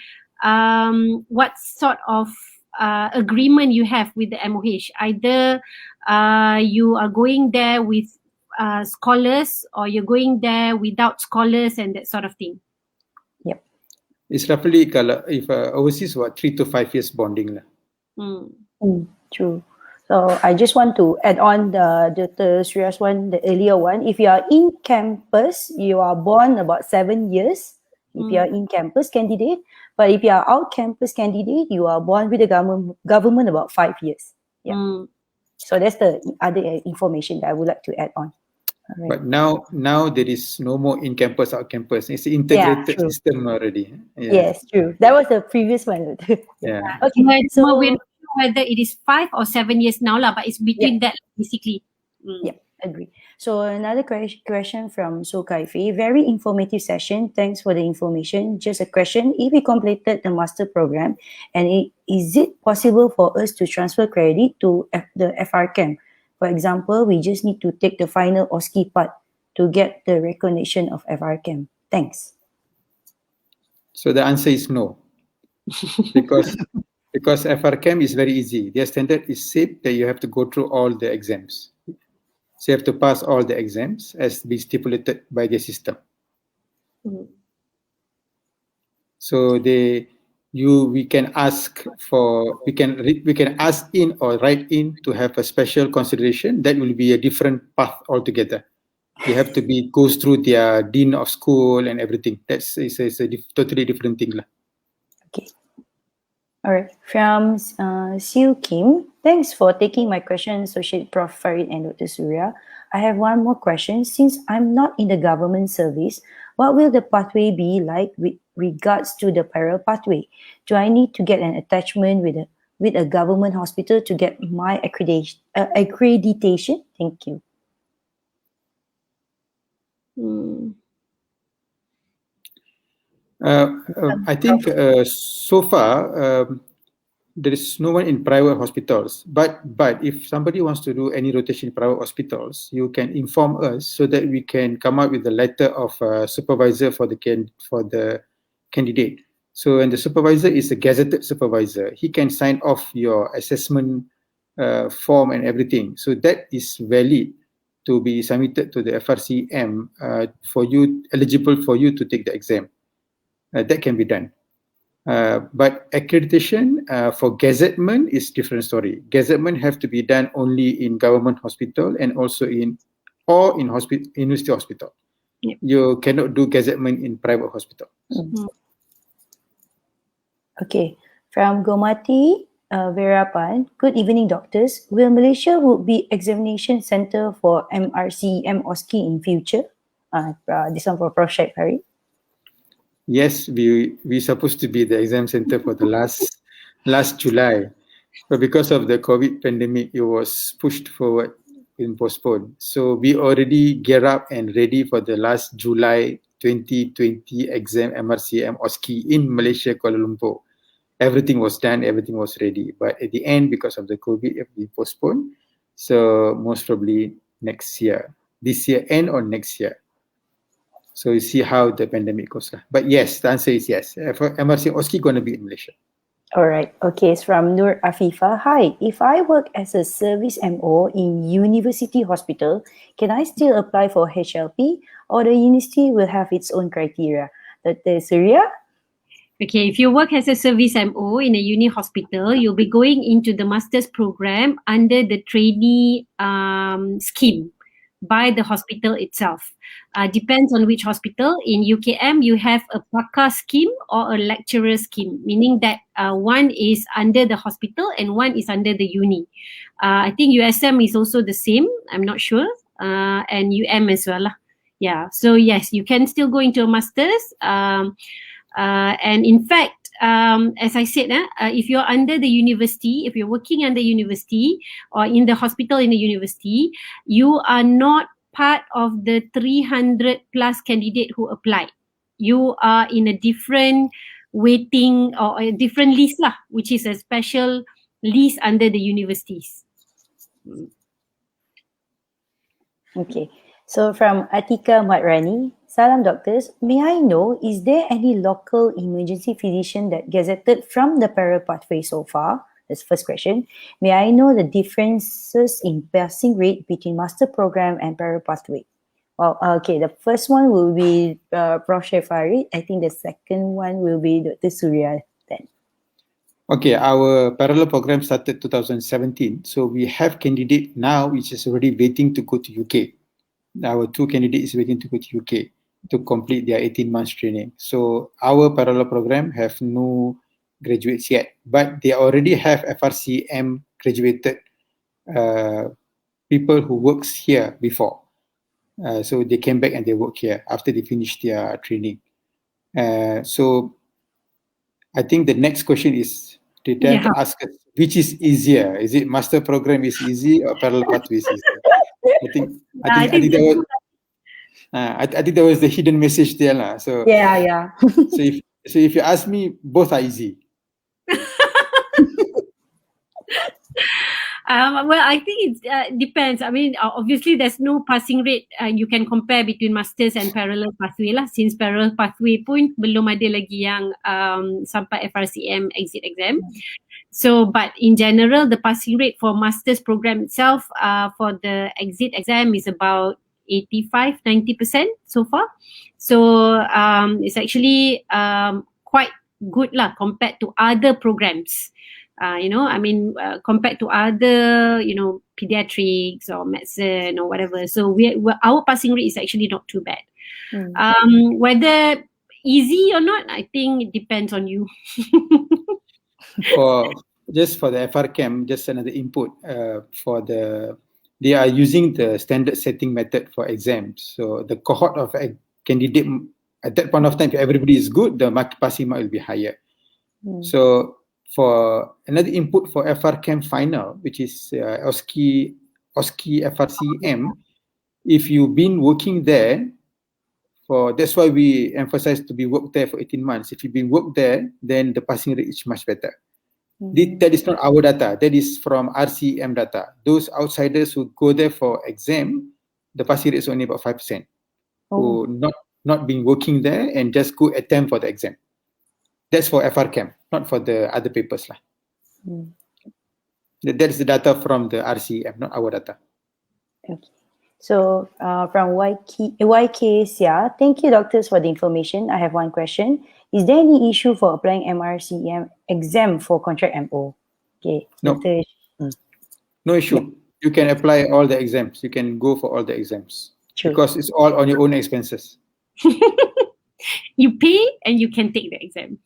what sort of agreement you have with the MOH. Either you are going there with scholars or you're going there without scholars and that sort of thing.
Yep.
It's roughly, if overseas, 3 to 5 years bonding.
True. So I just want to add on the Surya's one, the earlier one. If you are in campus, you are born about 7 years. If you are in campus candidate, but if you are out campus candidate, you are born with the government about 5 years. Yeah. So that's the other information that I would like to add on. Right.
But now there is no more in campus, out campus. It's an integrated system already.
Yes, true. That was the previous one.
Yeah.
Okay. So we're not sure whether it is 5 or 7 years now, but it's between that basically.
Yeah, agree. So another question from Sokaifi. Very informative session. Thanks for the information. Just a question. If we completed the master program, and is it possible for us to transfer credit to the FRChem? For example, we just need to take the final OSCE part to get the recognition of FRChem. Thanks.
So the answer is no. because FRChem is very easy. Their standard is set that you have to go through all the exams. So you have to pass all the exams as be stipulated by the system. So we can ask in or write in to have a special consideration. That will be a different path altogether. You have to goes through their dean of school and everything. It's a totally different thing.
Okay. All right. From Siu Kim, thanks for taking my question, Associate Prof. Farid and Dr. Surya. I have one more question. Since I'm not in the government service, what will the pathway be like with regards to the parallel pathway? Do I need to get an attachment with a government hospital to get my accreditation? Thank you.
I think so far there is no one in private hospitals. But if somebody wants to do any rotation in private hospitals, you can inform us so that we can come up with a letter of supervisor for the candidate. So, and the supervisor is a gazetted supervisor. He can sign off your assessment form and everything. So that is valid to be submitted to the FRCM for you, eligible for you to take the exam. That can be done. But accreditation for gazettement is different story. Gazettement have to be done only in government hospital and also in university hospital.
Yep.
You cannot do gazettement in private hospital.
Okay, from Gomati Verapan, good evening, doctors. Will Malaysia would be examination center for MRCM OSCE in future? This one for Prof. Syed Farid.
Yes, we supposed to be the exam center for the last July, but because of the COVID pandemic, it was pushed forward and postponed. So we already gear up and ready for the last July 2020 exam MRCM OSCE in Malaysia, Kuala Lumpur. Everything was done, everything was ready, but at the end, because of the COVID, it will be postponed. So most probably next year, this year and or next year. So you see how the pandemic goes. But yes, the answer is yes. For MRC OSCE going to be in Malaysia.
All right. Okay, it's from Nur Afifa. Hi, if I work as a service MO in university hospital, can I still apply for HLP or the university will have its own criteria? Dr. Surya?
Okay, if you work as a service MO in a uni hospital, you'll be going into the master's program under the trainee scheme by the hospital itself. Depends on which hospital. In UKM, you have a pakar scheme or a lecturer scheme, meaning that one is under the hospital and one is under the uni. I think USM is also the same, I'm not sure, and UM as well. Yeah, so yes, you can still go into a master's. And in fact, as I said, if you're under the university, if you're working under university or in the hospital in the university, you are not part of the 300 plus candidate who applied. You are in a different waiting or a different list lah, which is a special list under the universities.
Okay. So from Atika Matrani, Salam doctors, may I know, is there any local emergency physician that gazetted from the parallel pathway so far? That's the first question. May I know the differences in passing rate between master program and parallel pathway? Well, okay, the first one will be Prof. Farid. I think the second one will be Dr. Surya then.
Okay, our parallel program started 2017. So we have candidate now which is already waiting to go to UK. Our two candidates waiting to go to UK to complete their 18 months training. So our parallel program have no graduates yet, but they already have FRCM graduated people who works here before. So they came back and they work here after they finished their training. So I think the next question is, they tend to ask us, which is easier? Is it master program is easy or parallel pathway is easy? I think that was the hidden message there lah. So
yeah.
so if you ask me, both are easy.
Well, I think it depends. I mean, obviously, there's no passing rate you can compare between masters and parallel pathway lah. Since parallel pathway pun belum ada lagi yang sampai FRCM exit exam. So, but in general, the passing rate for master's program itself for the exit exam is about 85-90% so far. So, it's actually quite good lah compared to other programs. Compared to other, pediatrics or medicine or whatever. So our passing rate is actually not too bad. Whether easy or not, I think it depends on you.
For the FRChem, just another input they are using the standard setting method for exams. So the cohort of a candidate at that point of time, if everybody is good, the passing mark will be higher. So for another input for FRChem final, which is OSCE FRCM, if you've been working there that's why we emphasize to be worked there for 18 months. If you've been worked there, then the passing rate is much better. That is not our data. That is from RCM data. Those outsiders who go there for exam, the passing rate is only about 5%. Who not been working there and just go attempt for the exam. That's for FRChem, not for the other papers lah. That is the data from the RCM, not our data.
Okay. So from YK Sia, thank you doctors for the information. I have one question. Is there any issue for applying MRCM exam for contract MO? Okay.
No.
Dr.
No issue. You can apply all the exams. You can go for all the exams
True.
because it's all on your own expenses.
You pay and you can take the exam.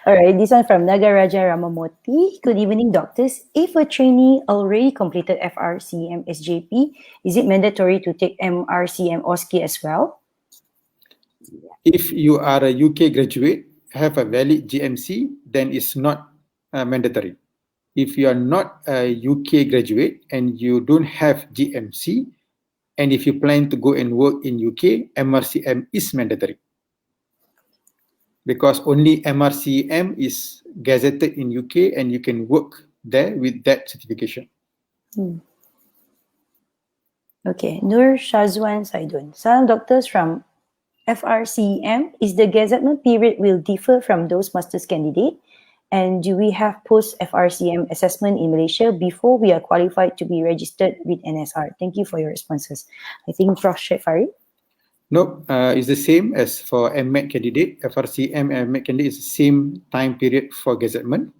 All right, this one from Nagaraja Ramamurthy. Good evening, doctors. If a trainee already completed FRCM SJP, is it mandatory to take MRCM OSCE as well?
If you are a UK graduate, have a valid GMC, then it's not mandatory. If you are not a UK graduate and you don't have GMC, and if you plan to go and work in UK, MRCM is mandatory. Because only MRCM is gazetted in UK and you can work there with that certification.
Okay, Nur Shazwan Saidun. Some doctors from FRCM, is the gazettement period will differ from those master's candidate? And do we have post-FRCM assessment in Malaysia before we are qualified to be registered with NSR? Thank you for your responses. I think Prof. Sheikh Farid.
No, it's the same as for MMed candidate. FRCM and MMed candidate is the same time period for gazettement.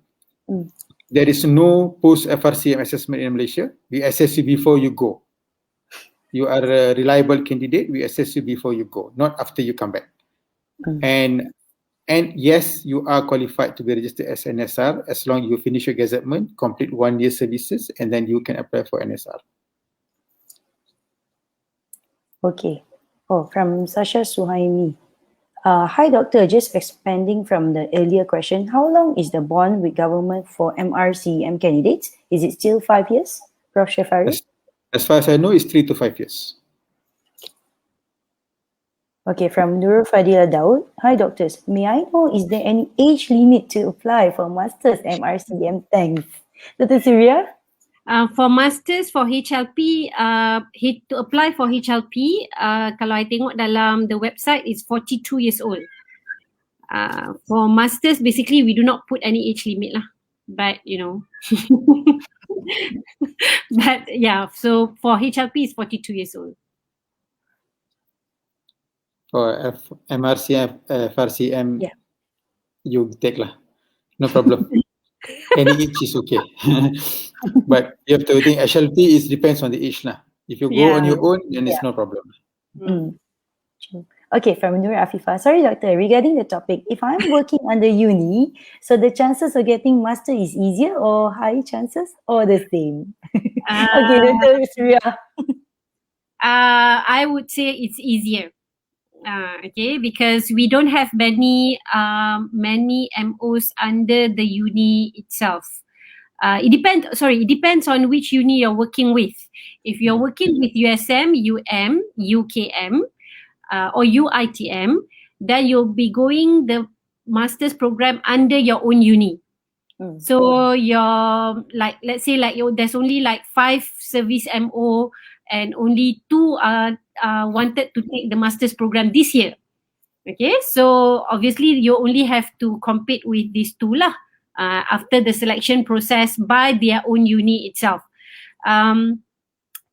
There is no post-FRCM assessment in Malaysia. We assess you before you go. You are a reliable candidate, we assess you before you go, not after you come back. And yes, you are qualified to be registered as NSR as long as you finish your gazettement, complete 1 year services, and then you can apply for NSR.
Okay. Oh, from Sasha Suhaimi. Hi, doctor. Just expanding from the earlier question, how long is the bond with government for MRCM candidates? Is it still 5 years, Prof. Shefari?
As far as I know, it's 3 to 5 years.
Okay, from Nurul Fadila Daud. Hi, doctors. May I know, is there any age limit to apply for Masters MRCM? Thanks. Dr. Surya?
For masters, for HLP, to apply for HLP, kalau I tengok dalam the website, is 42 years old. For masters, basically, we do not put any age limit lah. But, you know, but yeah, so for HLP, it's 42 years old.
For MRCM, FRCM,
Yeah.
you take lah. No problem. Any age is okay. But you have to think HLP depends on the age lah. If you go on your own, then it's no problem.
Okay, from Nur Afifa. Sorry, doctor, regarding the topic, if I'm working under uni, so the chances of getting master is easier or high chances or the same? Okay, Dr. Surya.
I would say it's easier. Okay, because we don't have many MOs under the uni itself. It depends on which uni you're working with. If you're working with USM, UM, UKM, or UITM, then you'll be going the master's program under your own uni. So you're like, let's say like there's only like 5 service MO and only 2 wanted to take the master's program this year. Okay, so obviously you only have to compete with these 2 lah after the selection process by their own uni itself.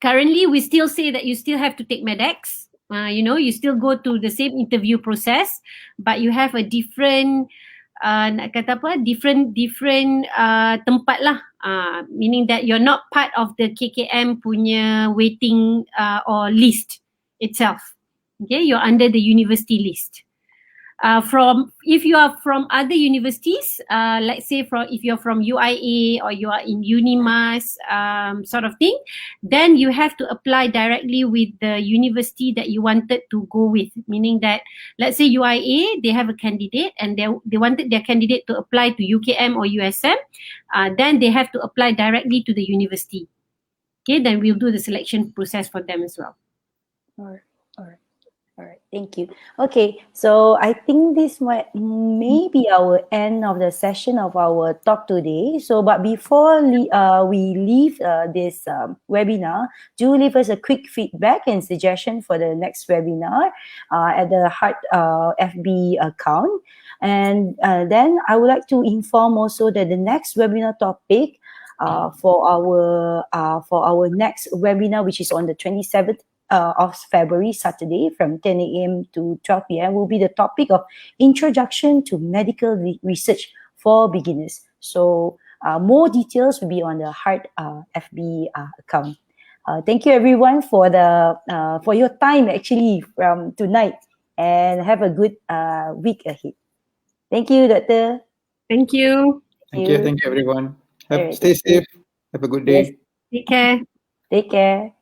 Currently, we still say that you still have to take MedX. You still go to the same interview process, but you have a different different tempat lah. Meaning that you're not part of the KKM punya waiting or list itself. Okay, you're under the university list. If you are from other universities, let's say if you're from UIA or you are in UNIMAS sort of thing, then you have to apply directly with the university that you wanted to go with. Meaning that, let's say UIA, they have a candidate and they wanted their candidate to apply to UKM or USM, then they have to apply directly to the university. Okay, then we'll do the selection process for them as well.
All right, thank you. Okay, so I think this may be our end of the session of our talk today. So, but before we leave this webinar, do leave us a quick feedback and suggestion for the next webinar at the Heart FB account. And then I would like to inform also that the next webinar topic for our next webinar, which is on the 27th of February, Saturday, from 10 a.m. to 12 p.m., will be the topic of Introduction to Medical Research for Beginners. So more details will be on the Heart FB account. Thank you everyone for your time actually from tonight, and have a good week ahead. Thank you, Doctor.
Thank you.
Thank you everyone.
Alright,
Stay
thank you.
safe. Have a good
Yes,
day.
Take care.
take care.